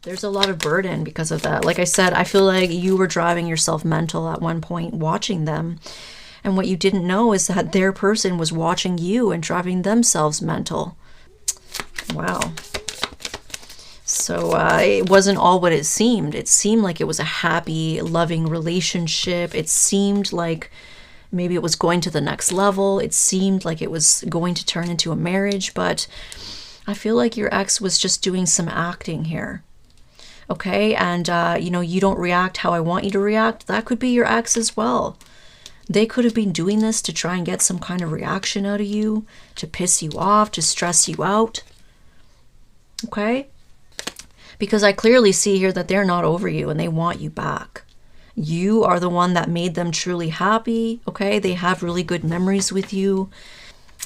There's a lot of burden because of that. Like I said, I feel like you were driving yourself mental at one point watching them. And what you didn't know is that their person was watching you and driving themselves mental. Wow. So it wasn't all what it seemed. It seemed like it was a happy, loving relationship. It seemed like maybe it was going to the next level. It seemed like it was going to turn into a marriage. But I feel like your ex was just doing some acting here. Okay? And, you know, you don't react how I want you to react. That could be your ex as well. They could have been doing this to try and get some kind of reaction out of you, to piss you off, to stress you out. Okay? Because I clearly see here that they're not over you and they want you back. You are the one that made them truly happy. Okay? They have really good memories with you.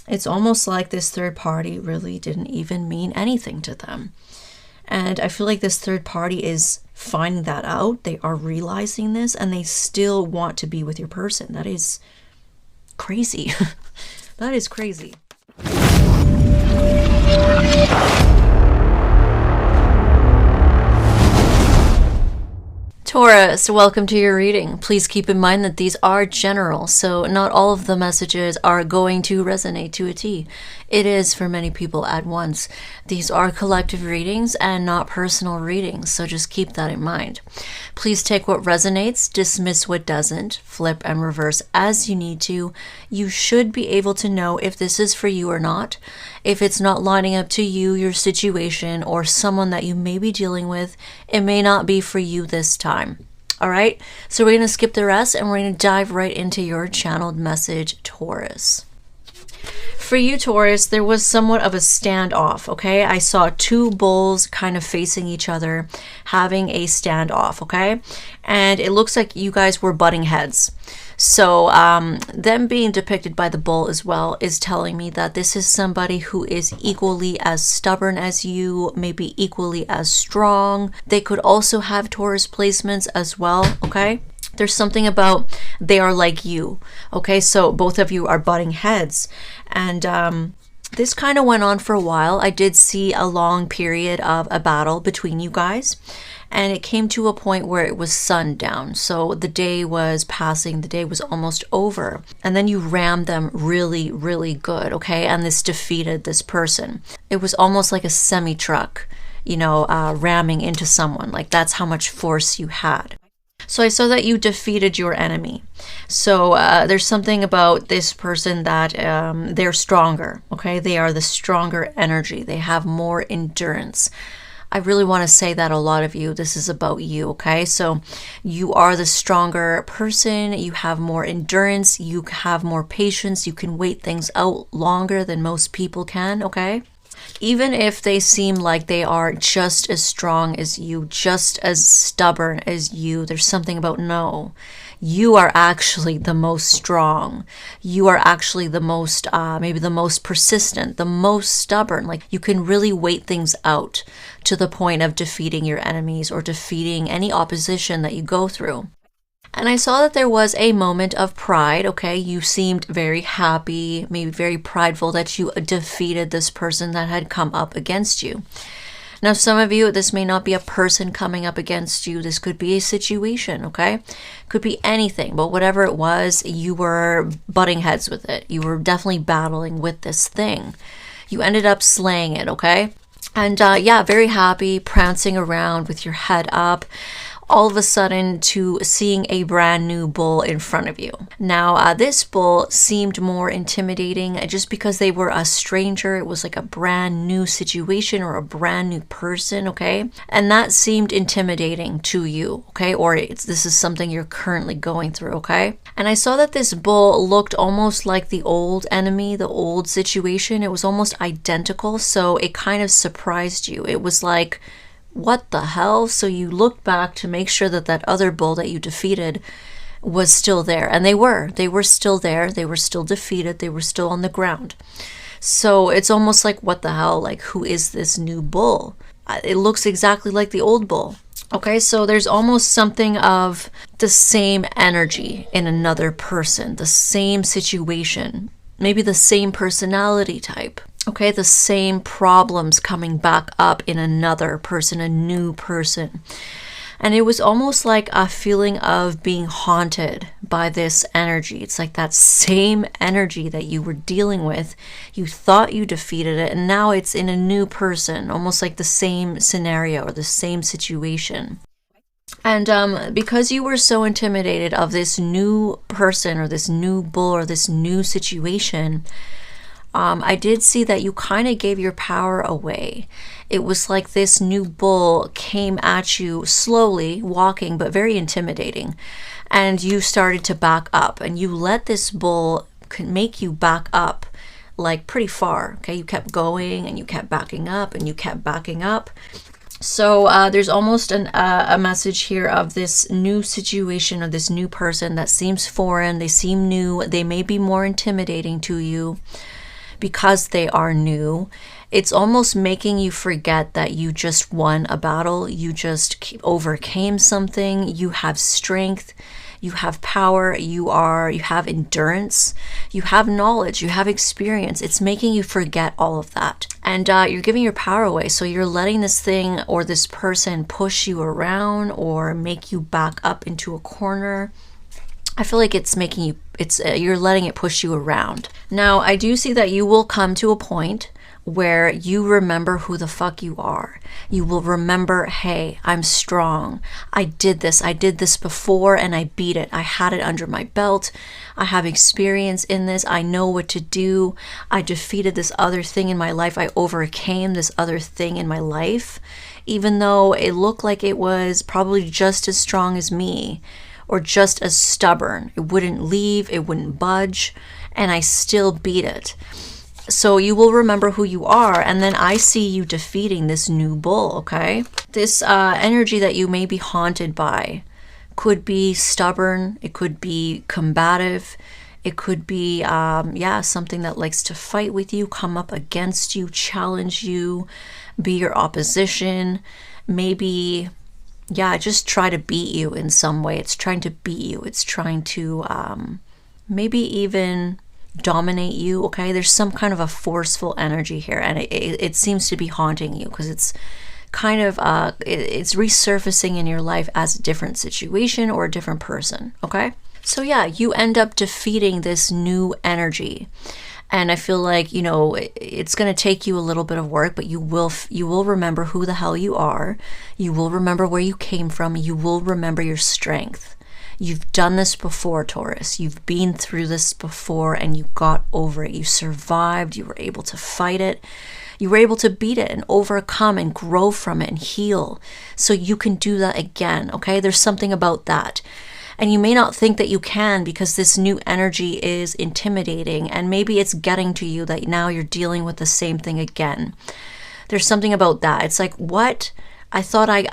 It's almost like this third party really didn't even mean anything to them. And I feel like this third party is finding that out. They are realizing this and they still want to be with your person. That is crazy. That is crazy. Taurus, welcome to your reading. Please keep in mind that these are general, so not all of the messages are going to resonate to a T. It is for many people at once. These are collective readings and not personal readings, so just keep that in mind. Please take what resonates, dismiss what doesn't, flip and reverse as you need to. You should be able to know if this is for you or not. If it's not lining up to you, your situation, or someone that you may be dealing with, it may not be for you this time. All right, so we're going to skip the rest and we're going to dive right into your channeled message, Taurus. For you, Taurus, there was somewhat of a standoff, okay? I saw two bulls kind of facing each other, having a standoff, okay? And it looks like you guys were butting heads. So them being depicted by the bull as well is telling me that this is somebody who is equally as stubborn as you, maybe equally as strong. They could also have Taurus placements as well, okay? There's something about they are like you, okay? So both of you are butting heads. And this kind of went on for a while. I did see a long period of a battle between you guys. And it came to a point where it was sundown. So the day was passing, the day was almost over. And then you rammed them really, really good, okay? And this defeated this person. It was almost like a semi-truck, you know, ramming into someone. Like that's how much force you had. So I saw that you defeated your enemy. So there's something about this person that they're stronger, okay? They are the stronger energy. They have more endurance. I really want to say that a lot of you, this is about you, okay? So you are the stronger person. You have more endurance. You have more patience. You can wait things out longer than most people can, okay? Even if they seem like they are just as strong as you, just as stubborn as you, there's something about no. You are actually the most strong. You are actually the most, maybe the most persistent, the most stubborn. Like you can really wait things out to the point of defeating your enemies or defeating any opposition that you go through. And I saw that there was a moment of pride, okay? You seemed very happy, maybe very prideful that you defeated this person that had come up against you. Now, some of you, this may not be a person coming up against you. This could be a situation, okay? Could be anything, but whatever it was, you were butting heads with it. You were definitely battling with this thing. You ended up slaying it, okay? And yeah, very happy, prancing around with your head up, all of a sudden to seeing a brand new bull in front of you. Now, this bull seemed more intimidating just because they were a stranger. It was like a brand new situation or a brand new person, okay? And that seemed intimidating to you, okay? Or this is something you're currently going through, okay? And I saw that this bull looked almost like the old enemy, the old situation. It was almost identical, so it kind of surprised you. It was like, what the hell? So you looked back to make sure that that other bull that you defeated was still there. And they were still there. They were still defeated. They were still on the ground. So it's almost like, what the hell? Like, who is this new bull? It looks exactly like the old bull. Okay, so there's almost something of the same energy in another person, the same situation, maybe the same personality type. Okay, the same problems coming back up in another person, a new person. And it was almost like a feeling of being haunted by this energy. It's like that same energy that you were dealing with. You thought you defeated it, and now it's in a new person, almost like the same scenario or the same situation. And because you were so intimidated of this new person or this new bull or this new situation, I did see that you kind of gave your power away. It was like this new bull came at you slowly, walking, but very intimidating. And you started to back up, and you let this bull make you back up like pretty far. Okay, you kept going and you kept backing up and you kept backing up. So there's almost a message here of this new situation or this new person that seems foreign. They seem new. They may be more intimidating to you because they are new. It's almost making you forget that you just won a battle. You just overcame something. You have strength. You have power. You have endurance. You have knowledge. You have experience. It's making you forget all of that. And you're giving your power away. So you're letting this thing or this person push you around or make you back up into a corner. I feel like it's making you, you're letting it push you around. Now, I do see that you will come to a point where you remember who the fuck you are. You will remember, hey, I'm strong. I did this before and I beat it. I had it under my belt. I have experience in this. I know what to do. I defeated this other thing in my life. I overcame this other thing in my life, even though it looked like it was probably just as strong as me or just as stubborn. It wouldn't leave, it wouldn't budge, and I still beat it. So you will remember who you are, and then I see you defeating this new bull, okay? This energy that you may be haunted by could be stubborn, it could be combative, it could be, something that likes to fight with you, come up against you, challenge you, be your opposition, maybe, just try to beat you in some way. It's trying to beat you. It's trying to maybe even dominate you, okay? There's some kind of a forceful energy here, and it seems to be haunting you because it's kind of it's resurfacing in your life as a different situation or a different person, okay? So yeah, you end up defeating this new energy, and I feel like, you know, it's going to take you a little bit of work, but you will remember who the hell you are. You will remember where you came from. You will remember your strength. You've done this before, Taurus. You've been through this before and you got over it. You survived. You were able to fight it. You were able to beat it and overcome and grow from it and heal. So you can do that again, okay? There's something about that. And you may not think that you can because this new energy is intimidating and maybe it's getting to you that now you're dealing with the same thing again. There's something about that. It's like, what? I thought I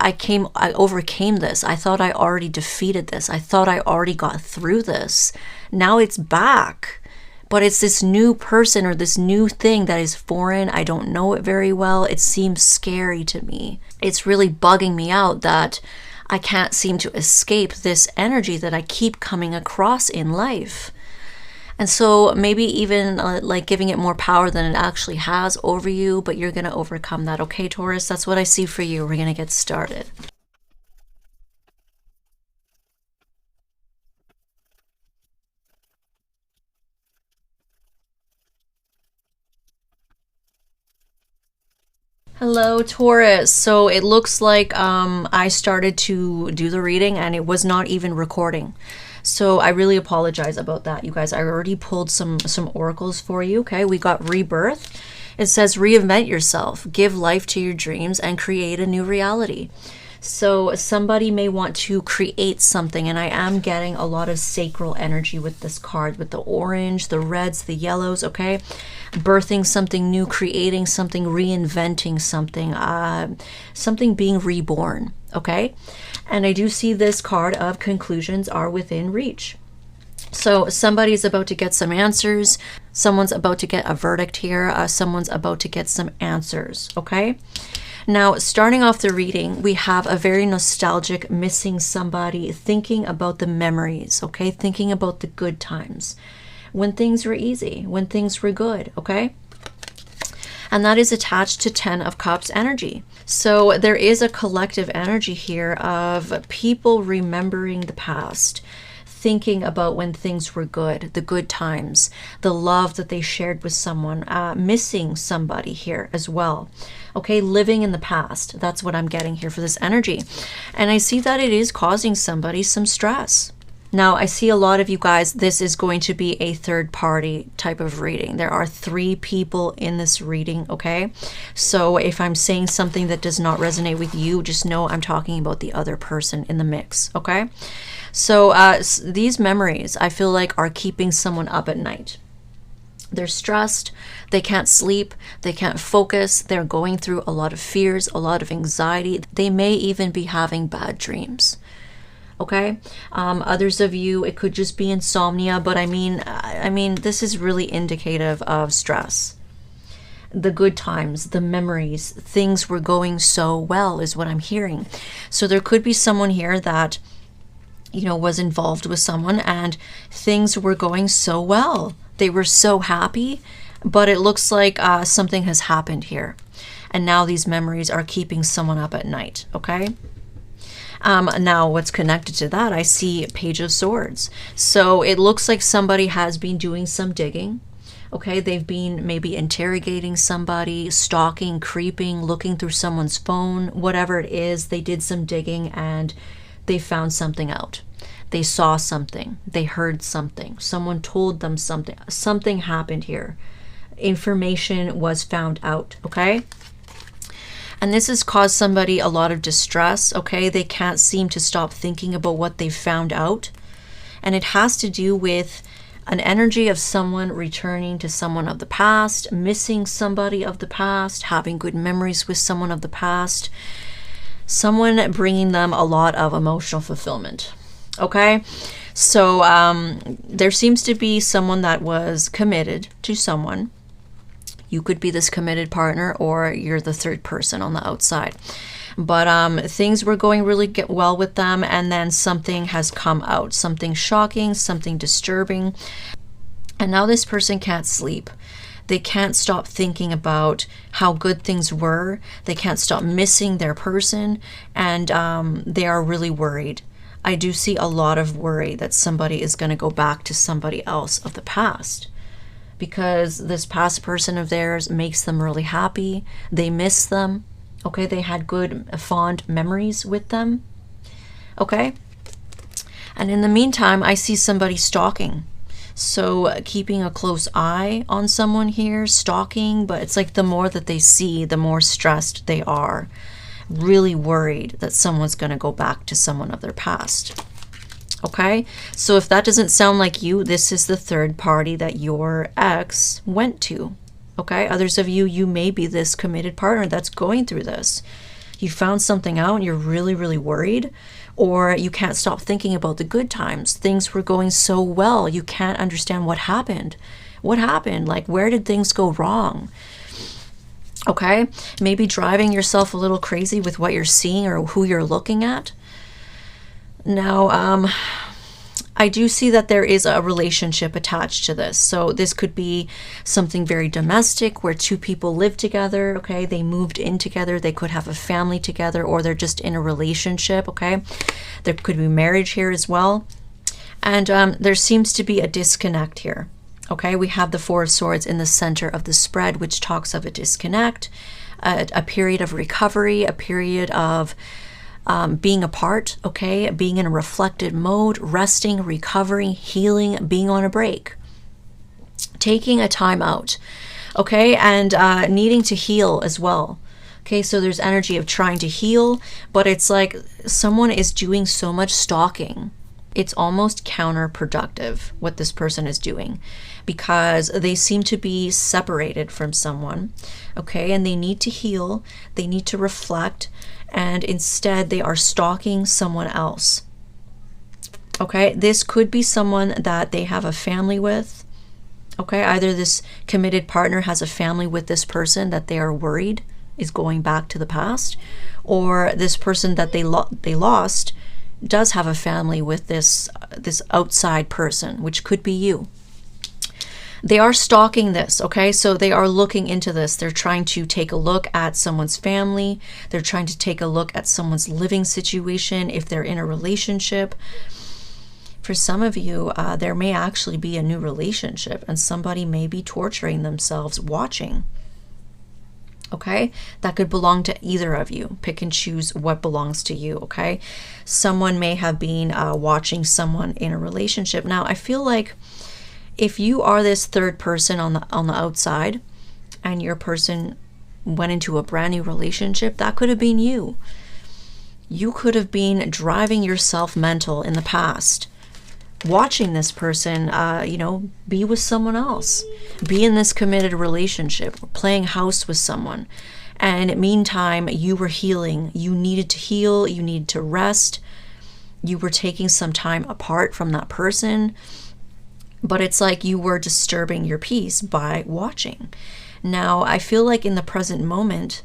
overcame this. I thought I already defeated this. I thought I already got through this. Now it's back. But it's this new person or this new thing that is foreign. I don't know it very well. It seems scary to me. It's really bugging me out that I can't seem to escape this energy that I keep coming across in life. And so maybe even like giving it more power than it actually has over you, but you're going to overcome that. Okay, Taurus, that's what I see for you. We're going to get started. Hello, Taurus. So it looks like I started to do the reading and it was not even recording. So I really apologize about that, you guys. I already pulled some oracles for you, okay? We got rebirth. It says reinvent yourself, give life to your dreams, and create a new reality. So somebody may want to create something, and I am getting a lot of sacral energy with this card, with the orange, the reds, the yellows, okay? Birthing something new, creating something, reinventing something, something being reborn, okay? And I do see this card of conclusions are within reach. So somebody's about to get some answers. Someone's about to get a verdict here. Someone's about to get some answers, okay? Now, starting off the reading, we have a very nostalgic missing somebody, thinking about the memories, okay? Thinking about the good times, when things were easy, when things were good, okay? and that is attached to 10 of Cups energy. So there is a collective energy here of people remembering the past, thinking about when things were good, the good times, the love that they shared with someone, missing somebody here as well. Okay, living in the past. That's what I'm getting here for this energy. And I see that it is causing somebody some stress. Now, I see a lot of you guys, this is going to be a third party type of reading. There are 3 people in this reading, okay? So if I'm saying something that does not resonate with you, just know I'm talking about the other person in the mix, okay? So these memories, I feel like, are keeping someone up at night. They're stressed, they can't sleep, they can't focus, they're going through a lot of fears, a lot of anxiety. They may even be having bad dreams. Okay, others of you, it could just be insomnia, but I mean, this is really indicative of stress. The good times, the memories, things were going so well is what I'm hearing. So there could be someone here that, you know, was involved with someone and things were going so well. They were so happy, but it looks like something has happened here. And now these memories are keeping someone up at night, okay? Now, what's connected to that, I see Page of Swords. So it looks like somebody has been doing some digging. Okay, they've been maybe interrogating somebody, stalking, creeping, looking through someone's phone, whatever it is. They did some digging and they found something out. They saw something. They heard something. Someone told them something. Something happened here. Information was found out, okay? And this has caused somebody a lot of distress, okay? They can't seem to stop thinking about what they found out. And it has to do with an energy of someone returning to someone of the past, missing somebody of the past, having good memories with someone of the past, someone bringing them a lot of emotional fulfillment, okay? So there seems to be someone that was committed to someone. You could be this committed partner or you're the third person on the outside. But things were going really well with them, and then something has come out, something shocking, something disturbing. And now this person can't sleep. They can't stop thinking about how good things were. They can't stop missing their person, and they are really worried. I do see a lot of worry that somebody is going to go back to somebody else of the past, because this past person of theirs makes them really happy. They miss them. Okay, they had good, fond memories with them. Okay. And in the meantime, I see somebody stalking. So keeping a close eye on someone here, stalking, but it's like the more that they see, the more stressed they are. Really worried that someone's going to go back to someone of their past. Okay, so if that doesn't sound like you, this is the third party that your ex went to. Okay, others of you, you may be this committed partner that's going through this. You found something out and you're really, really worried, or you can't stop thinking about the good times. Things were going so well. You can't understand what happened. What happened? Like, where did things go wrong? Okay, maybe driving yourself a little crazy with what you're seeing or who you're looking at. Now, I do see that there is a relationship attached to this. So this could be something very domestic where 2 people live together, okay? They moved in together. They could have a family together, or they're just in a relationship, okay? There could be marriage here as well. And there seems to be a disconnect here, okay? We have the 4 of Swords in the center of the spread, which talks of a disconnect, a period of recovery, a period of being apart, okay, being in a reflected mode, resting, recovering, healing, being on a break, taking a time out, okay, and needing to heal as well. Okay, so there's energy of trying to heal, but it's like someone is doing so much stalking. It's almost counterproductive what this person is doing, because they seem to be separated from someone, okay, and they need to heal, they need to reflect, and instead they are stalking someone else. Okay, this could be someone that they have a family with. Okay, either this committed partner has a family with this person that they are worried is going back to the past, or this person that they lost does have a family with this outside person, which could be you. They are stalking this, okay? So they are looking into this. They're trying to take a look at someone's family. They're trying to take a look at someone's living situation if they're in a relationship. For some of you, there may actually be a new relationship and somebody may be torturing themselves watching. Okay, that could belong to either of you. Pick and choose what belongs to you, okay? Someone may have been watching someone in a relationship. Now, I feel like if you are this third person on the outside and your person went into a brand new relationship, that could have been you. You could have been driving yourself mental in the past, watching this person, be with someone else, be in this committed relationship, playing house with someone. And meantime, you were healing. You needed to heal. You needed to rest. You were taking some time apart from that person. But it's like you were disturbing your peace by watching. Now, I feel like in the present moment,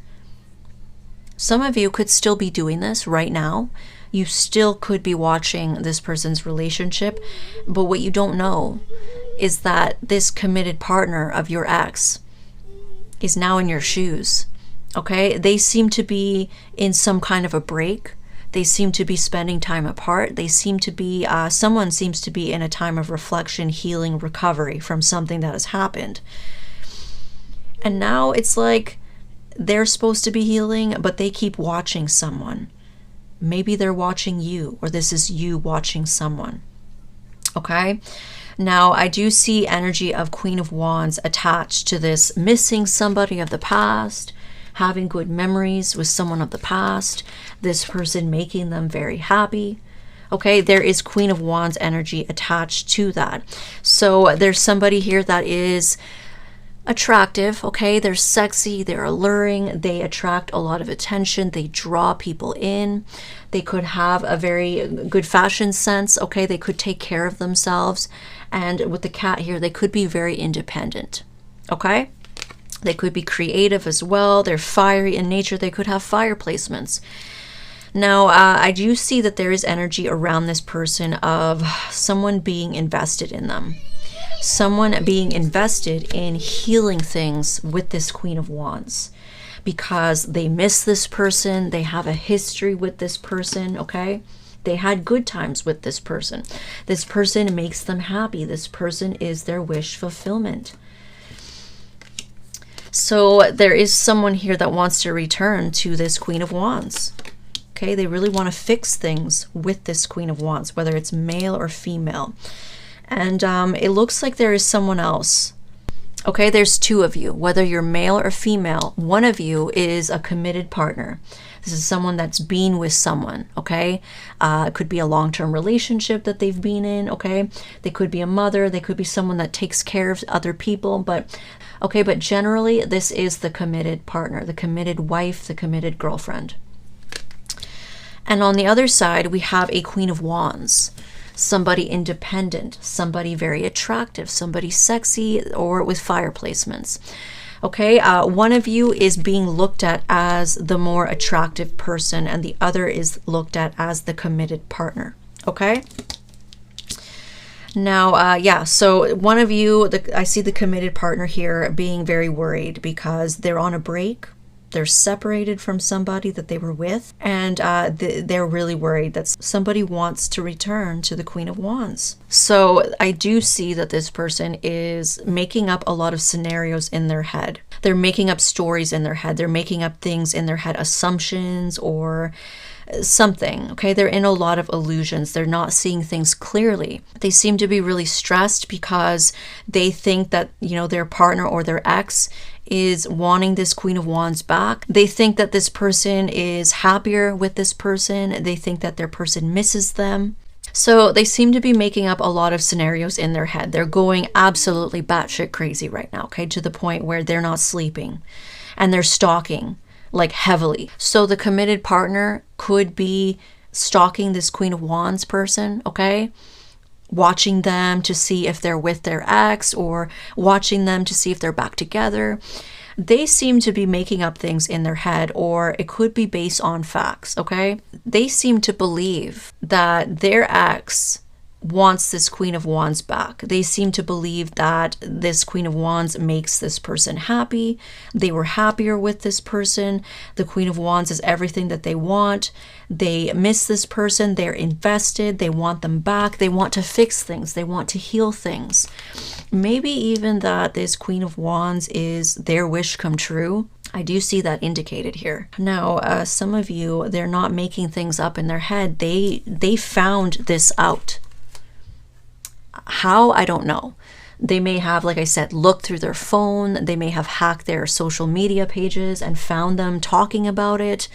some of you could still be doing this right now. You still could be watching this person's relationship, but what you don't know is that this committed partner of your ex is now in your shoes, okay? They seem to be in some kind of a break. They seem to be spending time apart. They seem to be, someone seems to be in a time of reflection, healing, recovery from something that has happened. And now it's like they're supposed to be healing, but they keep watching someone. Maybe they're watching you, or this is you watching someone. Okay? Now, I do see energy of Queen of Wands attached to this missing somebody of the past, having good memories with someone of the past, this person making them very happy. Okay, there is Queen of Wands energy attached to that. So there's somebody here that is attractive, okay? They're sexy, they're alluring, they attract a lot of attention, they draw people in. They could have a very good fashion sense, okay? They could take care of themselves. And with the cat here, they could be very independent, okay? They could be creative as well. They're fiery in nature. They could have fire placements. Now, I do see that there is energy around this person of someone being invested in them. Someone being invested in healing things with this Queen of Wands because they miss this person. They have a history with this person, okay? They had good times with this person. This person makes them happy. This person is their wish fulfillment. So there is someone here that wants to return to this Queen of Wands. Okay, they really want to fix things with this Queen of Wands, whether it's male or female. And it looks like there is someone else. Okay, there's two of you. Whether you're male or female, one of you is a committed partner. This is someone that's been with someone, okay? It could be a long-term relationship that they've been in, okay? They could be a mother. They could be someone that takes care of other people. But generally, this is the committed partner, the committed wife, the committed girlfriend. And on the other side, we have a Queen of Wands. Somebody independent, somebody very attractive, somebody sexy, or with fire placements. Okay, one of you is being looked at as the more attractive person and the other is looked at as the committed partner. Okay. Now, so one of you, I see the committed partner here being very worried because they're on a break. They're separated from somebody that they were with, and they're really worried that somebody wants to return to the Queen of Wands. So I do see that this person is making up a lot of scenarios in their head. They're making up stories in their head. They're making up things in their head, assumptions or something, okay? They're in a lot of illusions. They're not seeing things clearly. They seem to be really stressed because they think that, their partner or their ex is wanting this Queen of Wands back. They think that this person is happier with this person. They think that their person misses them. So they seem to be making up a lot of scenarios in their head. They're going absolutely batshit crazy right now, okay? To the point where they're not sleeping and they're stalking like heavily. So the committed partner could be stalking this Queen of Wands person, okay? Watching them to see if they're with their ex or watching them to see if they're back together. They seem to be making up things in their head, or it could be based on facts, okay? They seem to believe that their ex wants this Queen of Wands back. They seem to believe that this Queen of Wands makes this person happy. They were happier with this person. The Queen of Wands is everything that they want. They miss this person. They're invested. They want them back. They want to fix things. They want to heal things. Maybe even that this Queen of Wands is their wish come true. I do see that indicated here. Now, some of you, they're not making things up in their head. They found this out. How? I don't know. They may have, like I said, looked through their phone. They may have hacked their social media pages and found them talking about it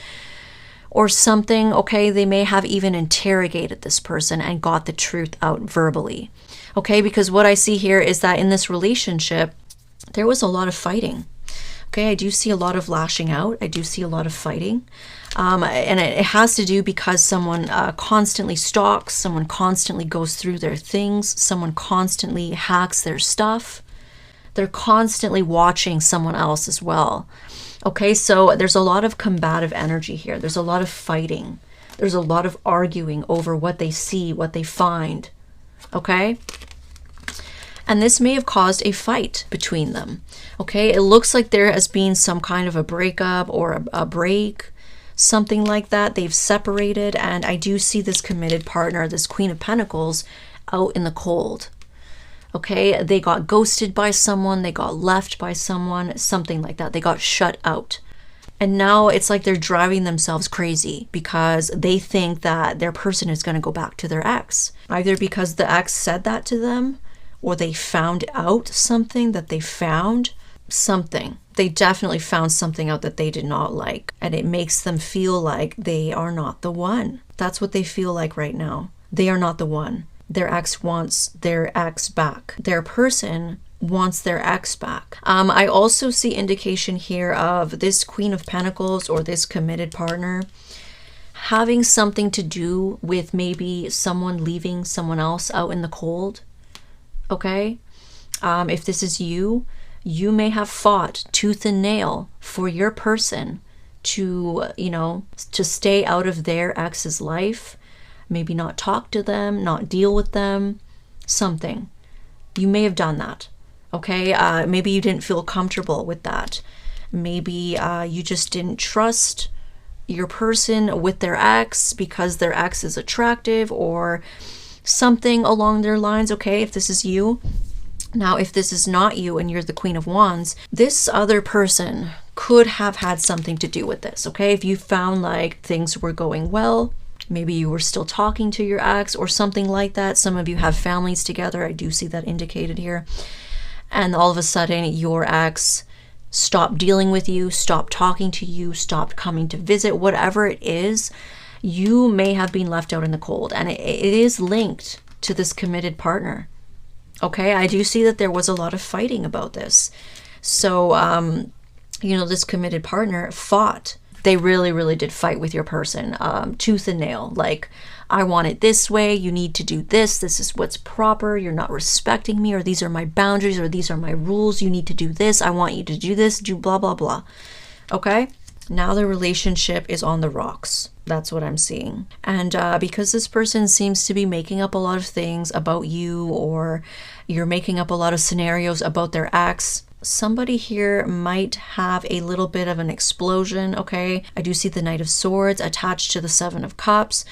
or something. Okay, they may have even interrogated this person and got the truth out verbally. Okay, because what I see here is that in this relationship, there was a lot of fighting. Okay, I do see a lot of lashing out. I do see a lot of fighting. And it has to do because someone constantly stalks, someone constantly goes through their things, someone constantly hacks their stuff. They're constantly watching someone else as well. Okay, so there's a lot of combative energy here. There's a lot of fighting. There's a lot of arguing over what they see, what they find. Okay? And this may have caused a fight between them. Okay, it looks like there has been some kind of a breakup or a break, something like that. They've separated, and I do see this committed partner, this Queen of Pentacles, out in the cold. Okay, they got ghosted by someone, they got left by someone, something like that. They got shut out. And now it's like they're driving themselves crazy because they think that their person is going to go back to their ex. Either because the ex said that to them, or they found out something that they found something. They definitely found something out that they did not like. And it makes them feel like they are not the one. That's what they feel like right now. They are not the one. Their ex wants their ex back. Their person wants their ex back. I also see indication here of this Queen of Pentacles or this committed partner having something to do with maybe someone leaving someone else out in the cold. Okay? If this is you, you may have fought tooth and nail for your person to, to stay out of their ex's life, maybe not talk to them, not deal with them, something. You may have done that. Okay? Maybe you didn't feel comfortable with that. Maybe you just didn't trust your person with their ex because their ex is attractive or something along their lines. Okay, if this is you. Now, if this is not you and you're the Queen of Wands, this other person could have had something to do with this. Okay, if you found like things were going well, maybe you were still talking to your ex or something like that. Some of you have families together. I do see that indicated here. And all of a sudden your ex stopped dealing with you, stopped talking to you, stopped coming to visit, whatever it is. You may have been left out in the cold, and it is linked to this committed partner. Okay, I do see that there was a lot of fighting about this. So, this committed partner fought. They really, really did fight with your person, tooth and nail. Like, I want it this way. You need to do this. This is what's proper. You're not respecting me, or these are my boundaries, or these are my rules. You need to do this. I want you to do this. Do blah, blah, blah. Okay? Now the relationship is on the rocks. That's what I'm seeing. And because this person seems to be making up a lot of things about you, or you're making up a lot of scenarios about their ex, somebody here might have a little bit of an explosion. Okay, I do see the Knight of Swords attached to the Seven of Cups.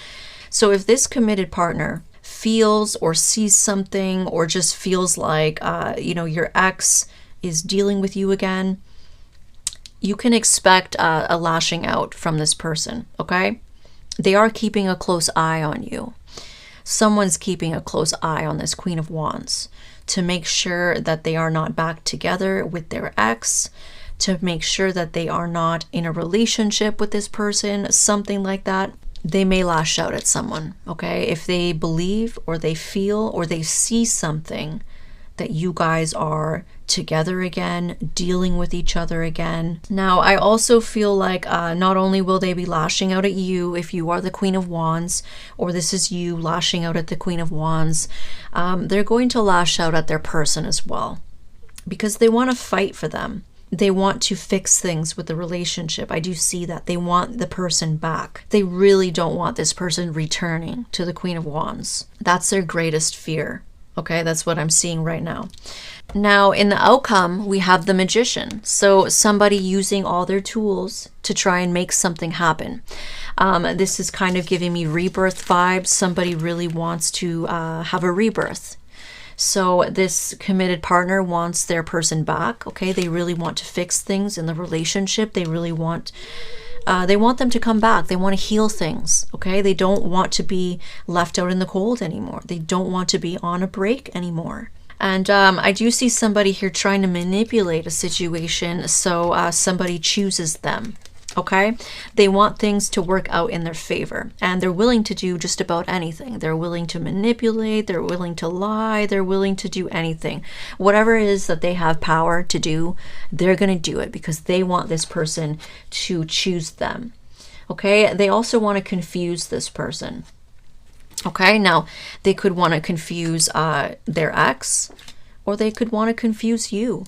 So if this committed partner feels or sees something, or just feels like your ex is dealing with you again, you can expect a lashing out from this person. Okay, they are keeping a close eye on you. Someone's keeping a close eye on this Queen of Wands to make sure that they are not back together with their ex, to make sure that they are not in a relationship with this person, something like that. They may lash out at someone, okay? If they believe or they feel or they see something that you guys are together again, dealing with each other again. Now, I also feel like not only will they be lashing out at you if you are the Queen of Wands, or this is you lashing out at the Queen of Wands, they're going to lash out at their person as well, because they want to fight for them. They want to fix things with the relationship. I do see that. They want the person back. They really don't want this person returning to the Queen of Wands. That's their greatest fear. Okay, that's what I'm seeing right now. Now, in the outcome, we have the Magician. So somebody using all their tools to try and make something happen. This is kind of giving me rebirth vibes. Somebody really wants to have a rebirth. So this committed partner wants their person back. Okay, they really want to fix things in the relationship. They really want them to come back. They want to heal things. Okay, they don't want to be left out in the cold anymore. They don't want to be on a break anymore. And I do see somebody here trying to manipulate a situation so somebody chooses them. Okay, they want things to work out in their favor, and they're willing to do just about anything. They're willing to manipulate, they're willing to lie, they're willing to do anything. Whatever it is that they have power to do, they're going to do it because they want this person to choose them. Okay, they also want to confuse this person. Okay, now they could want to confuse their ex, or they could want to confuse you.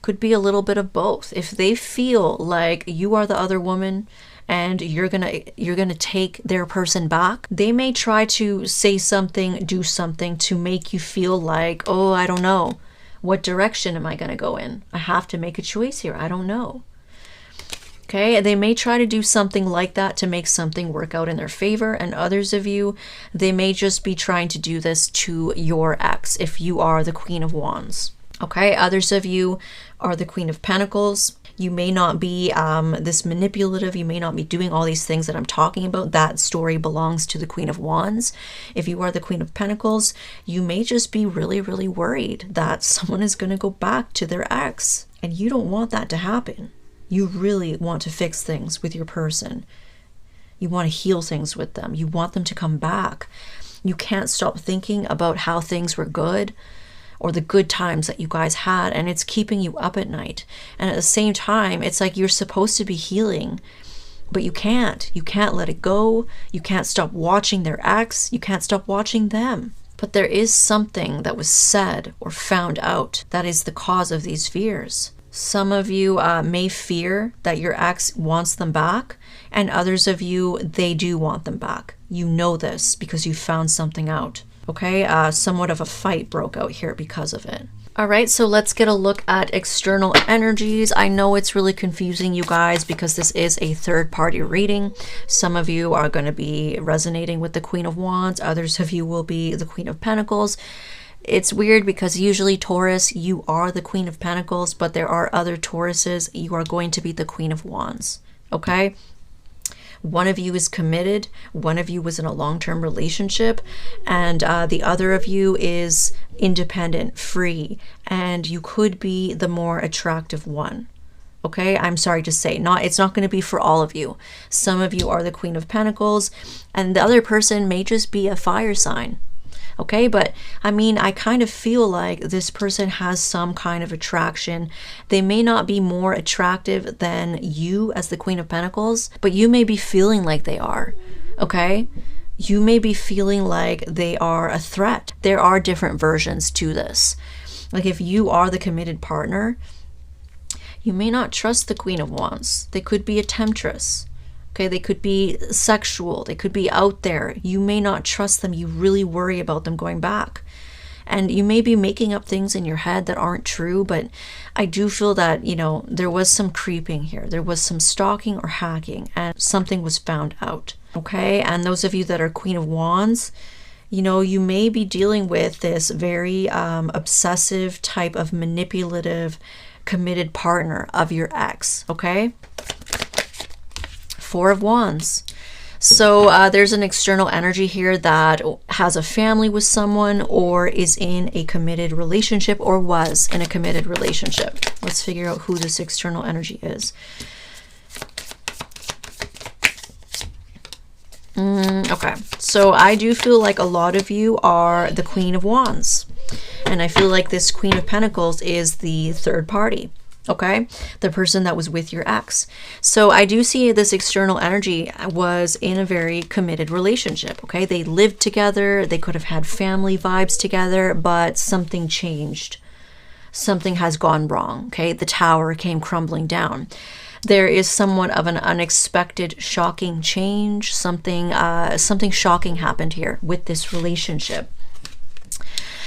Could be a little bit of both. If they feel like you are the other woman and you're gonna take their person back, they may try to say something, do something to make you feel like, oh, I don't know, what direction am I gonna go in? I have to make a choice here. I don't know. Okay, they may try to do something like that to make something work out in their favor, and others of you, they may just be trying to do this to your ex if you are the Queen of Wands. Okay, others of you are the Queen of Pentacles. You may not be this manipulative. You may not be doing all these things that I'm talking about. That story belongs to the Queen of Wands. If you are the Queen of Pentacles, you may just be really, really worried that someone is going to go back to their ex. And you don't want that to happen. You really want to fix things with your person. You want to heal things with them. You want them to come back. You can't stop thinking about how things were good, or the good times that you guys had, and it's keeping you up at night. And at the same time, it's like you're supposed to be healing, but you can't. You can't let it go. You can't stop watching their ex. You can't stop watching them. But there is something that was said or found out that is the cause of these fears. Some of you may fear that your ex wants them back, and others of you, they do want them back. You know this because you found something out. Okay, somewhat of a fight broke out here because of it. All right, so let's get a look at external energies. I know it's really confusing, you guys, because this is a third-party reading. Some of you are going to be resonating with the Queen of Wands. Others of you will be the Queen of Pentacles. It's weird because usually Taurus, you are the Queen of Pentacles, but there are other Tauruses. You are going to be the Queen of Wands, okay? One of you is committed, one of you was in a long-term relationship, and the other of you is independent, free, and you could be the more attractive one. Okay, I'm sorry to say, it's not going to be for all of you. Some of you are the Queen of Pentacles, and the other person may just be a fire sign. Okay, but I mean, I kind of feel like this person has some kind of attraction. They may not be more attractive than you as the Queen of Pentacles, but you may be feeling like they are. Okay, you may be feeling like they are a threat. There are different versions to this. Like if you are the committed partner, you may not trust the Queen of Wands. They could be a temptress. Okay, they could be sexual, they could be out there. You may not trust them. You really worry about them going back. And you may be making up things in your head that aren't true, but I do feel that, you know, there was some creeping here. There was some stalking or hacking, and something was found out. Okay, and those of you that are Queen of Wands, you know, you may be dealing with this very obsessive type of manipulative, committed partner of your ex, okay? Four of Wands. So there's an external energy here that has a family with someone or is in a committed relationship or was in a committed relationship. Let's figure out who this external energy is. Okay, so I do feel like a lot of you are the Queen of Wands. And I feel like this Queen of Pentacles is the third party. Okay, the person that was with your ex. So I do see this external energy was in a very committed relationship. Okay, they lived together, they could have had family vibes together, but something changed. something has gone wrong. Okay, the tower came crumbling down. There is somewhat of an unexpected, shocking change. Something shocking happened here with this relationship.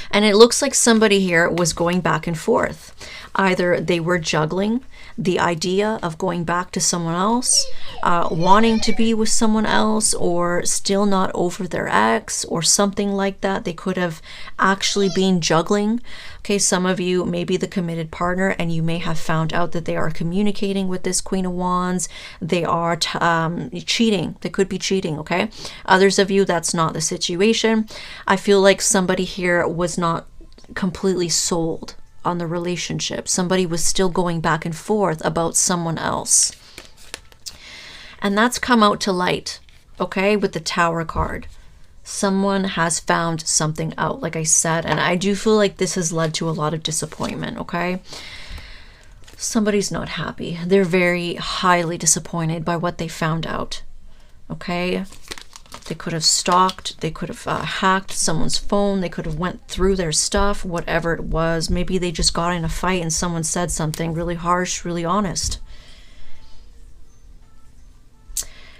And it looks like somebody here was going back and forth. Either they were juggling the idea of going back to someone else, wanting to be with someone else, or still not over their ex, or something like that. They could have actually been juggling. Okay, some of you may be the committed partner, and you may have found out that they are communicating with this Queen of Wands. They are cheating. They could be cheating, okay? Others of you, that's not the situation. I feel like somebody here was not completely sold on the relationship. Somebody was still going back and forth about someone else. And that's come out to light, okay, with the Tower card. Someone has found something out, like I said, and I do feel like this has led to a lot of disappointment, okay? Somebody's not happy. They're very highly disappointed by what they found out, okay? They could have stalked, they could have hacked someone's phone, they could have went through their stuff, whatever it was. Maybe they just got in a fight and someone said something really harsh, really honest.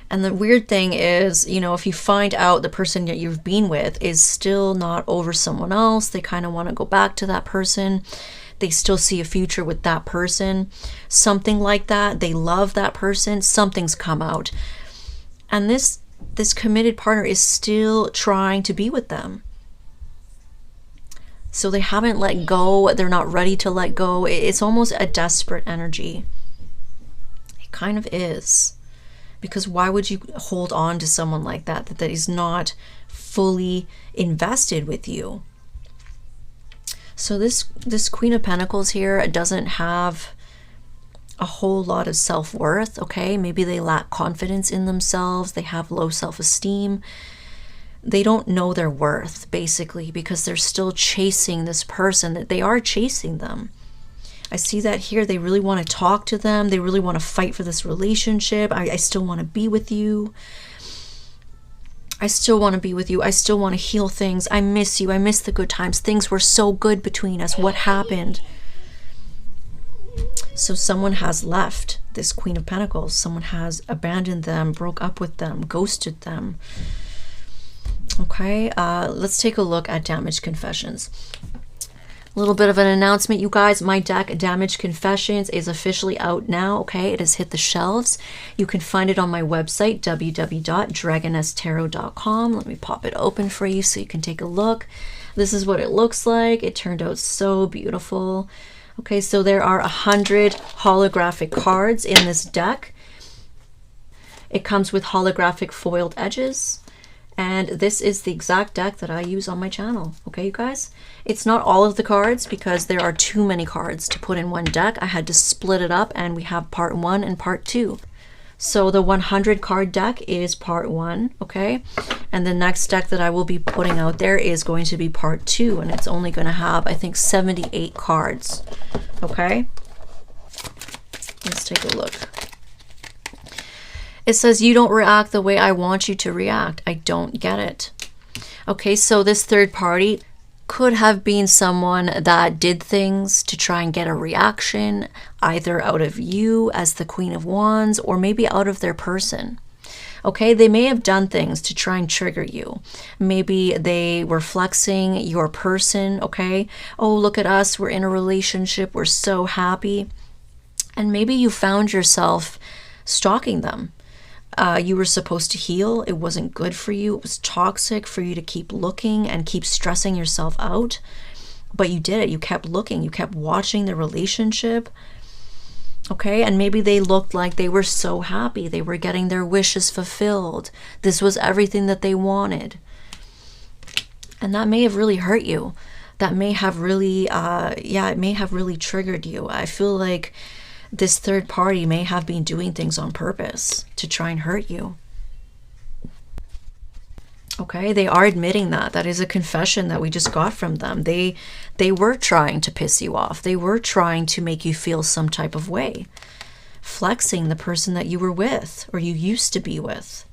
And the weird thing is, you know, if you find out the person that you've been with is still not over someone else, they kind of want to go back to that person. They still see a future with that person. Something like that. They love that person. Something's come out. And this committed partner is still trying to be with them. So they haven't let go. They're not ready to let go. It's almost a desperate energy. It kind of is. Because why would you hold on to someone like that is not fully invested with you? So this Queen of Pentacles here doesn't have a whole lot of self-worth, okay? Maybe they lack confidence in themselves. They have low self-esteem. They don't know their worth, basically, because they're still chasing this person, that they are chasing them. I see that here. They really want to talk to them. They really want to fight for this relationship. I still want to be with you. I still want to be with you. I still want to heal things. I miss you. I miss the good times. Things were so good between us. What happened? So someone has left this Queen of Pentacles. Someone has abandoned them, broke up with them, ghosted them. Okay, let's take a look at Damage Confessions. A little bit of an announcement, you guys. My deck, Damage Confessions, is officially out now, okay? It has hit the shelves. You can find it on my website, www.dragonesstarot.com. Let me pop it open for you so you can take a look. This is what it looks like. It turned out so beautiful. Okay, so there are 100 holographic cards in this deck. It comes with holographic foiled edges. And this is the exact deck that I use on my channel. Okay, you guys? It's not all of the cards because there are too many cards to put in one deck. I had to split it up, and we have part 1 and part 2. So the 100 card deck is part 1, okay? And the next deck that I will be putting out there is going to be part 2, and it's only going to have, I think, 78 cards, okay? Let's take a look. It says, you don't react the way I want you to react. I don't get it. Okay, so this third party could have been someone that did things to try and get a reaction, either out of you as the Queen of Wands, or maybe out of their person. Okay, they may have done things to try and trigger you. Maybe they were flexing your person, okay? Oh, look at us, we're in a relationship, we're so happy. And maybe you found yourself stalking them. You were supposed to heal. It wasn't good for you. It was toxic for you to keep looking and keep stressing yourself out. But you did it. You kept looking. You kept watching the relationship. Okay, and maybe they looked like they were so happy. They were getting their wishes fulfilled. This was everything that they wanted. And that may have really hurt you. That may have really, it may have really triggered you. I feel like this third party may have been doing things on purpose to try and hurt you. Okay, they are admitting that. That is a confession that we just got from them. They were trying to piss you off. They were trying to make you feel some type of way. Flexing the person that you were with or you used to be with.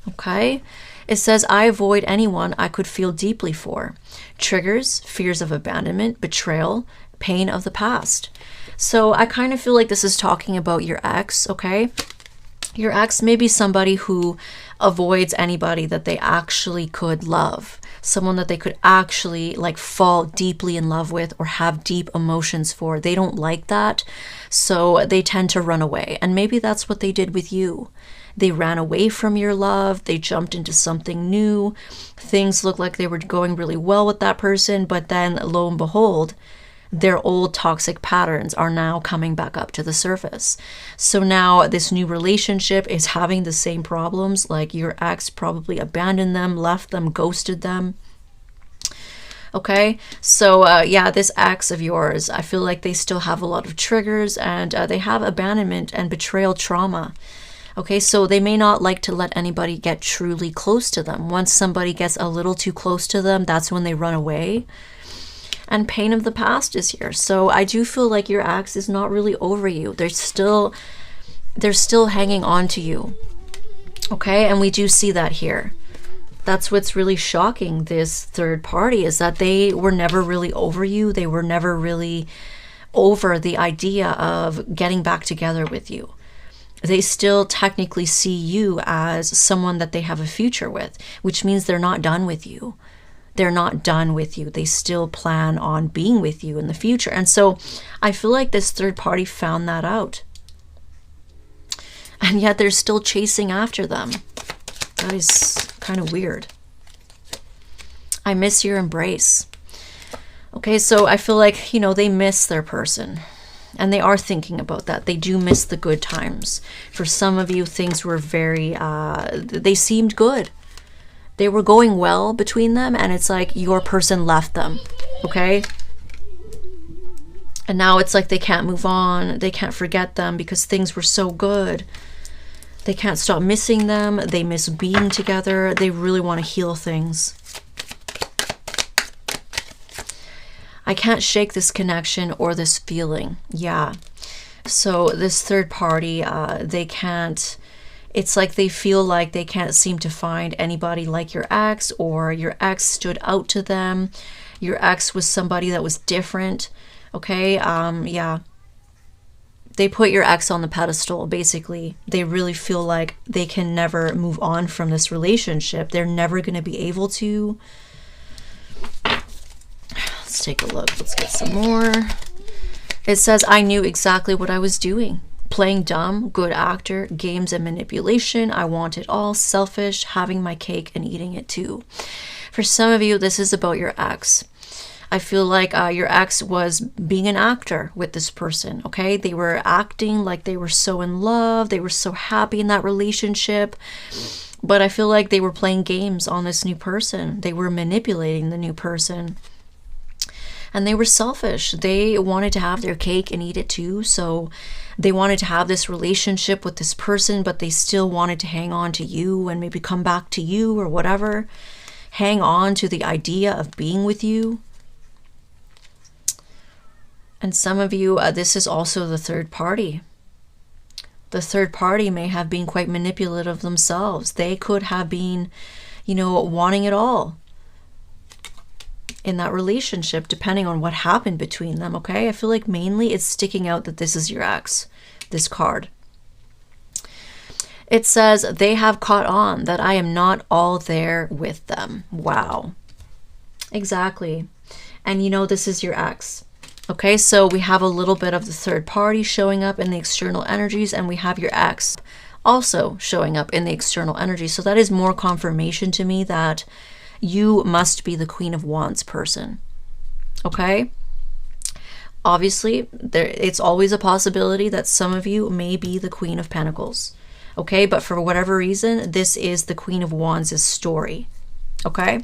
Okay? It says, I avoid anyone I could feel deeply for. Triggers, fears of abandonment, betrayal, pain of the past. So I kind of feel like this is talking about your ex, okay? Your ex may be somebody who avoids anybody that they actually could love. Someone that they could actually like fall deeply in love with or have deep emotions for. They don't like that, so they tend to run away. And maybe that's what they did with you. They ran away from your love. They jumped into something new. Things looked like they were going really well with that person, but then lo and behold, their old toxic patterns are now coming back up to the surface. So now this new relationship is having the same problems. Like your ex probably abandoned them, left them, ghosted them. Okay, so yeah, this ex of yours, I feel like they still have a lot of triggers, and they have abandonment and betrayal trauma. Okay, so they may not like to let anybody get truly close to them. Once somebody gets a little too close to them, that's when they run away. And pain of the past is here. So I do feel like your ex is not really over you. They're still hanging on to you. Okay, and we do see that here. That's what's really shocking, this third party, is that they were never really over you. They were never really over the idea of getting back together with you. They still technically see you as someone that they have a future with, which means they're not done with you. They're not done with you. They still plan on being with you in the future. And so I feel like this third party found that out. And yet they're still chasing after them. That is kind of weird. I miss your embrace. Okay, so I feel like, you know, they miss their person. And they are thinking about that. They do miss the good times. For some of you, things were very, they seemed good. They were going well between them, and it's like your person left them, okay? And now it's like they can't move on. They can't forget them because things were so good. They can't stop missing them. They miss being together. They really want to heal things. I can't shake this connection or this feeling. Yeah. So this third party, they can't, it's like they feel like they can't seem to find anybody like your ex, or your ex stood out to them. Your ex was somebody that was different. Okay. Yeah. They put your ex on the pedestal, basically. They really feel like they can never move on from this relationship. They're never going to be able to. Let's take a look. Let's get some more. It says, I knew exactly what I was doing. Playing dumb, good actor, games and manipulation. I want it all, selfish, having my cake and eating it too. For some of you, this is about your ex. I feel like your ex was being an actor with this person, okay? They were acting like they were so in love. They were so happy in that relationship. But I feel like they were playing games on this new person. They were manipulating the new person. And they were selfish. They wanted to have their cake and eat it too. So they wanted to have this relationship with this person, but they still wanted to hang on to you and maybe come back to you or whatever. Hang on to the idea of being with you. And some of you, this is also the third party. The third party may have been quite manipulative themselves. They could have been, you know, wanting it all in that relationship, depending on what happened between them, okay? I feel like mainly it's sticking out that this is your ex, this card. It says, they have caught on that I am not all there with them. Wow. Exactly. And you know, this is your ex. Okay, so we have a little bit of the third party showing up in the external energies, and we have your ex also showing up in the external energy. So that is more confirmation to me that you must be the Queen of Wands person. Okay? Obviously, it's always a possibility that some of you may be the Queen of Pentacles. Okay? But for whatever reason, this is the Queen of Wands' story. Okay?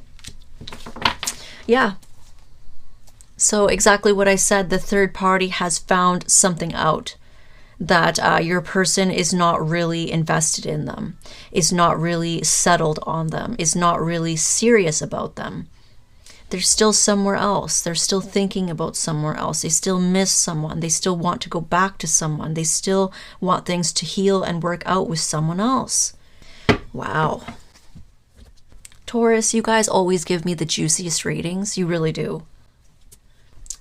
Yeah. So exactly what I said, the third party has found something out, that your person is not really invested in them, is not really settled on them, is not really serious about them. They're still somewhere else. They're still thinking about somewhere else. They still miss someone. They still want to go back to someone. They still want things to heal and work out with someone else. Wow. Taurus, you guys always give me the juiciest readings. You really do.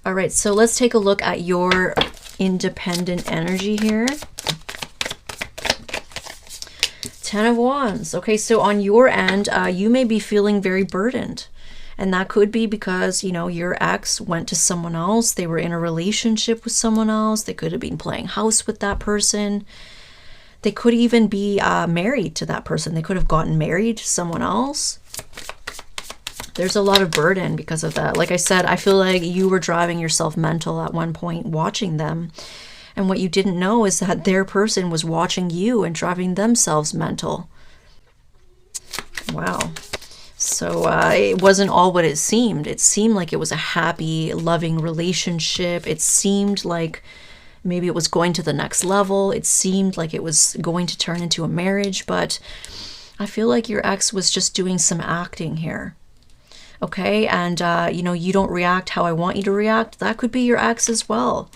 All right, so let's take a look at your independent energy here. 10 of Wands. Okay, so on your end, you may be feeling very burdened. And that could be because, you know, your ex went to someone else. They were in a relationship with someone else. They could have been playing house with that person. They could even be married to that person. They could have gotten married to someone else. There's a lot of burden because of that. Like I said, I feel like you were driving yourself mental at one point watching them. And what you didn't know is that their person was watching you and driving themselves mental. Wow. So it wasn't all what it seemed. It seemed like it was a happy, loving relationship. It seemed like maybe it was going to the next level. It seemed like it was going to turn into a marriage. But I feel like your ex was just doing some acting here. Okay, and you know, you don't react how I want you to react. That could be your ex as well.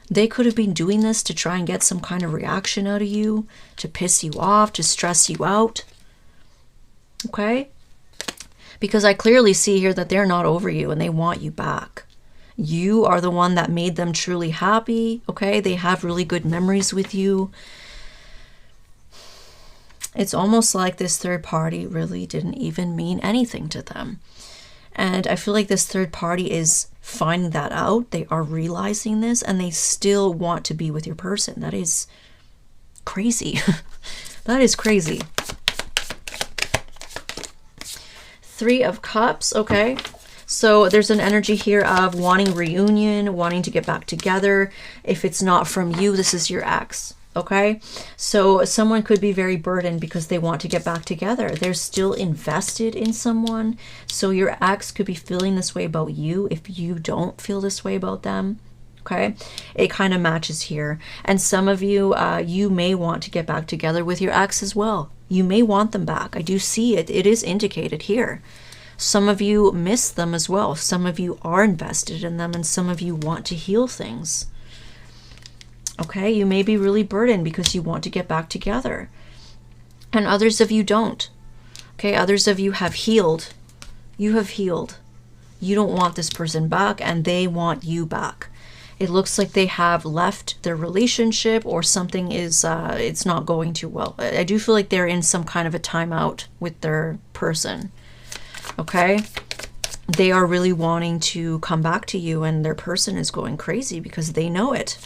They could have been doing this to try and get some kind of reaction out of you, to piss you off, to stress you out. Okay? Because I clearly see here that they're not over you and they want you back. You are the one that made them truly happy. Okay? They have really good memories with you. It's almost like this third party really didn't even mean anything to them. And I feel like this third party is finding that out. They are realizing this and they still want to be with your person. That is crazy. That is crazy. 3 of Cups. Okay. So there's an energy here of wanting reunion, wanting to get back together. If it's not from you, this is your ex. Okay, so someone could be very burdened because they want to get back together. They're still invested in someone. So your ex could be feeling this way about you if you don't feel this way about them. Okay, it kind of matches here. And some of you, you may want to get back together with your ex as well. You may want them back. I do see it. It is indicated here. Some of you miss them as well. Some of you are invested in them and some of you want to heal things. Okay, you may be really burdened because you want to get back together. And others of you don't. Okay, others of you have healed. You have healed. You don't want this person back and they want you back. It looks like they have left their relationship or something is, it's not going too well. I do feel like they're in some kind of a timeout with their person. Okay, they are really wanting to come back to you and their person is going crazy because they know it.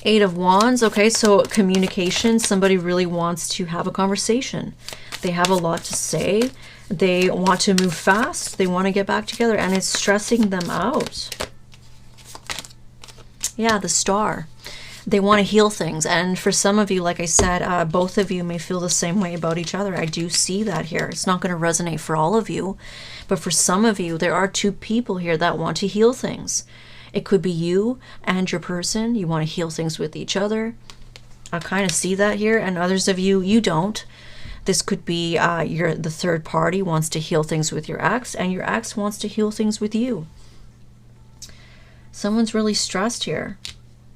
8 of Wands. Okay, so communication. Somebody really wants to have a conversation. They have a lot to say. They want to move fast. They want to get back together and it's stressing them out. Yeah, the Star. They want to heal things. And for some of you, like I said, both of you may feel the same way about each other. I do see that here. It's not going to resonate for all of you. But for some of you, there are 2 people here that want to heal things. It could be you and your person. You want to heal things with each other. I kind of see that here. And others of you, you don't. This could be the third party wants to heal things with your ex and your ex wants to heal things with you. Someone's really stressed here.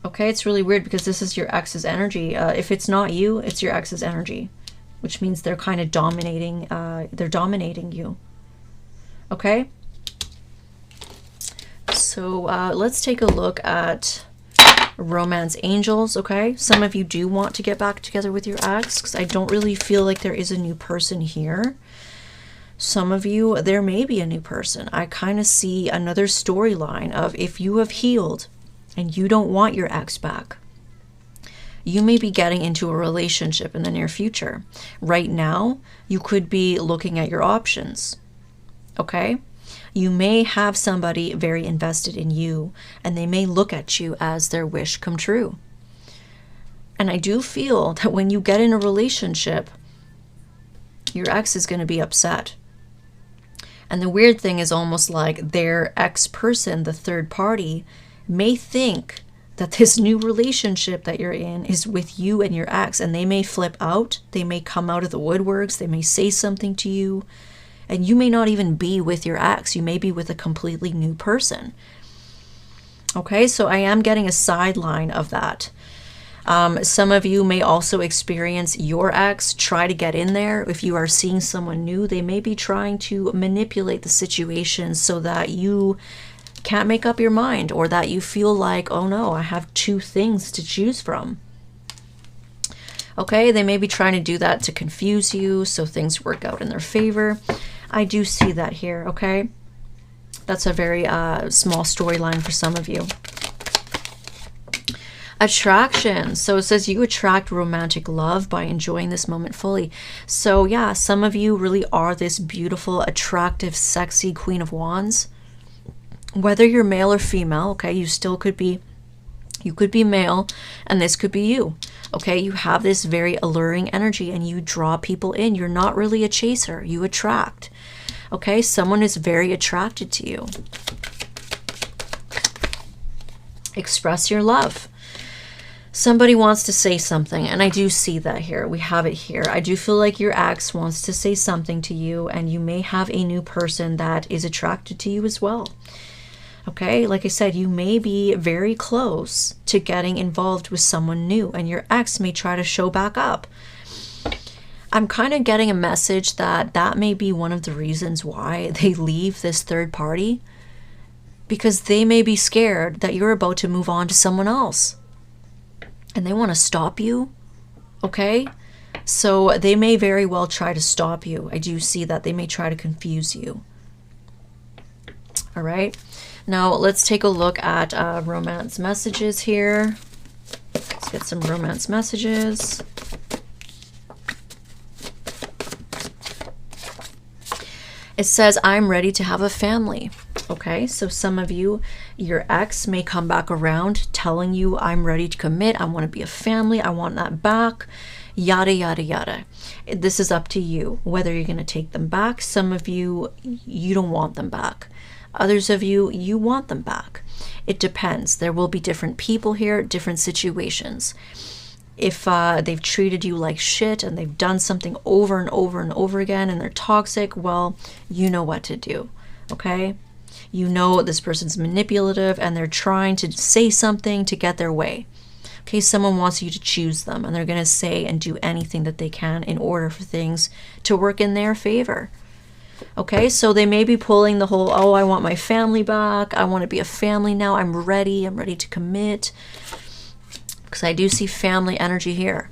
Okay, it's really weird because this is your ex's energy. If it's not you, it's your ex's energy, which means they're kind of dominating. They're dominating you. Okay. So let's take a look at romance angels. Okay, some of you do want to get back together with your ex because I don't really feel like there is a new person here. Some of you, there may be a new person. I kind of see another storyline of if you have healed and you don't want your ex back, you may be getting into a relationship in the near future. Right now, you could be looking at your options. Okay? You may have somebody very invested in you and they may look at you as their wish come true. And I do feel that when you get in a relationship, your ex is going to be upset. And the weird thing is almost like their ex person, the third party, may think that this new relationship that you're in is with you and your ex, and they may flip out. They may come out of the woodworks. They may say something to you. And you may not even be with your ex. You may be with a completely new person. Okay, so I am getting a sideline of that. Some of you may also experience your ex try to get in there. If you are seeing someone new, they may be trying to manipulate the situation so that you can't make up your mind, or that you feel like, oh no, I have two things to choose from. Okay, they may be trying to do that to confuse you so things work out in their favor. I do see that here, okay? That's a very small storyline for some of you. Attraction. So it says you attract romantic love by enjoying this moment fully. So yeah, some of you really are this beautiful, attractive, sexy Queen of Wands. Whether you're male or female, okay, you could be male, and this could be you. Okay, you have this very alluring energy and you draw people in. You're not really a chaser, you attract. Okay, someone is very attracted to you. Express your love. Somebody wants to say something, and I do see that here. We have it here. I do feel like your ex wants to say something to you, and you may have a new person that is attracted to you as well. Okay, like I said, you may be very close to getting involved with someone new, and your ex may try to show back up. I'm kind of getting a message that that may be one of the reasons why they leave this third party, because they may be scared that you're about to move on to someone else. And they want to stop you, okay? So they may very well try to stop you. I do see that they may try to confuse you. All right. Now let's take a look at romance messages here. Let's get some romance messages. It says, I'm ready to have a family. Okay, so some of you, your ex may come back around telling you, I'm ready to commit. I want to be a family. I want that back. Yada, yada, yada. This is up to you, whether you're going to take them back. Some of you, you don't want them back. Others of you, you want them back. It depends. There will be different people here, different situations. If they've treated you like shit and they've done something over and over and over again and they're toxic, well, you know what to do, okay? You know this person's manipulative and they're trying to say something to get their way. Okay, someone wants you to choose them and they're going to say and do anything that they can in order for things to work in their favor. Okay, so they may be pulling the whole, oh, I want my family back. I want to be a family now. I'm ready to commit. Because I do see family energy here.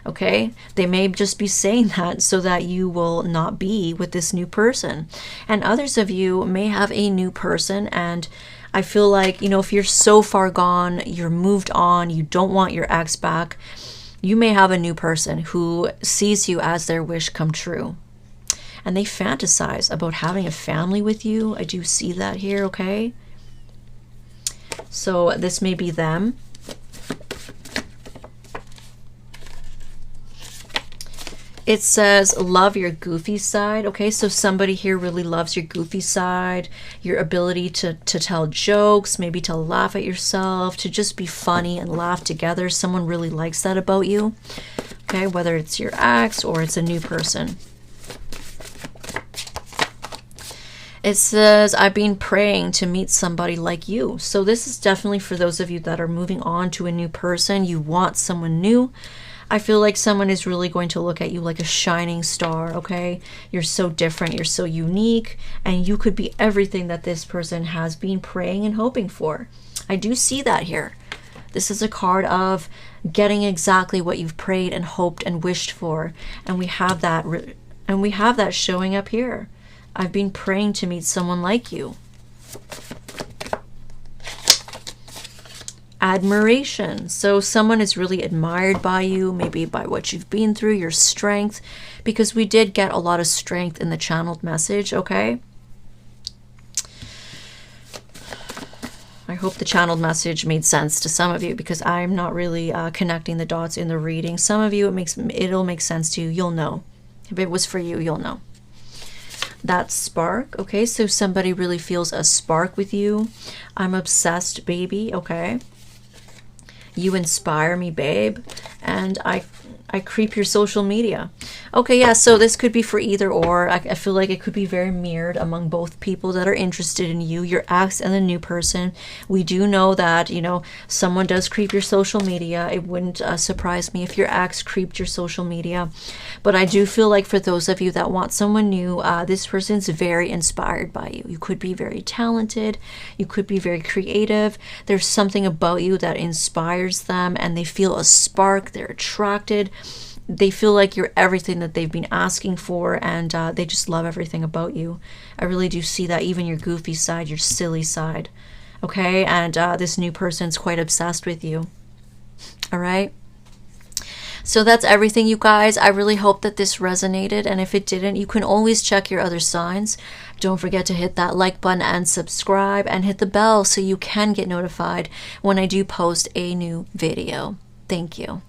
Okay, they may just be saying that so that you will not be with this new person. And others of you may have a new person, and I feel like, you know, if you're so far gone, you're moved on, you don't want your ex back, you may have a new person who sees you as their wish come true. And they fantasize about having a family with you. I do see that here, okay? So this may be them. It says, love your goofy side. Okay, so somebody here really loves your goofy side, your ability to tell jokes, maybe to laugh at yourself, to just be funny and laugh together. Someone really likes that about you. Okay, whether it's your ex or it's a new person. It says, I've been praying to meet somebody like you. So this is definitely for those of you that are moving on to a new person. You want someone new. I feel like someone is really going to look at you like a shining star, okay? You're so different, you're so unique, and you could be everything that this person has been praying and hoping for. I do see that here. This is a card of getting exactly what you've prayed and hoped and wished for, and we have that showing up here. I've been praying to meet someone like you. Admiration. So someone is really admired by you, maybe by what you've been through, your strength, because we did get a lot of strength in the channeled message, okay? I hope the channeled message made sense to some of you, because I'm not really connecting the dots in the reading. Some of you, it'll make sense to you. You'll know. If it was for you, you'll know. That spark, okay? So somebody really feels a spark with you. I'm obsessed, baby, okay? You inspire me, babe. And I creep your social media. Okay, yeah, so this could be for either or. I feel like it could be very mirrored among both people that are interested in you, your ex and the new person. We do know that, you know, someone does creep your social media. It wouldn't surprise me if your ex creeped your social media. But I do feel like for those of you that want someone new, this person's very inspired by you. You could be very talented. You could be very creative. There's something about you that inspires them, and they feel a spark. They're attracted. They feel like you're everything that they've been asking for, and they just love everything about you. I really do see that, even your goofy side, your silly side. Okay, and this new person's quite obsessed with you. All right. So that's everything, you guys. I really hope that this resonated, and if it didn't, you can always check your other signs. Don't forget to hit that like button and subscribe, and hit the bell so you can get notified when I do post a new video. Thank you.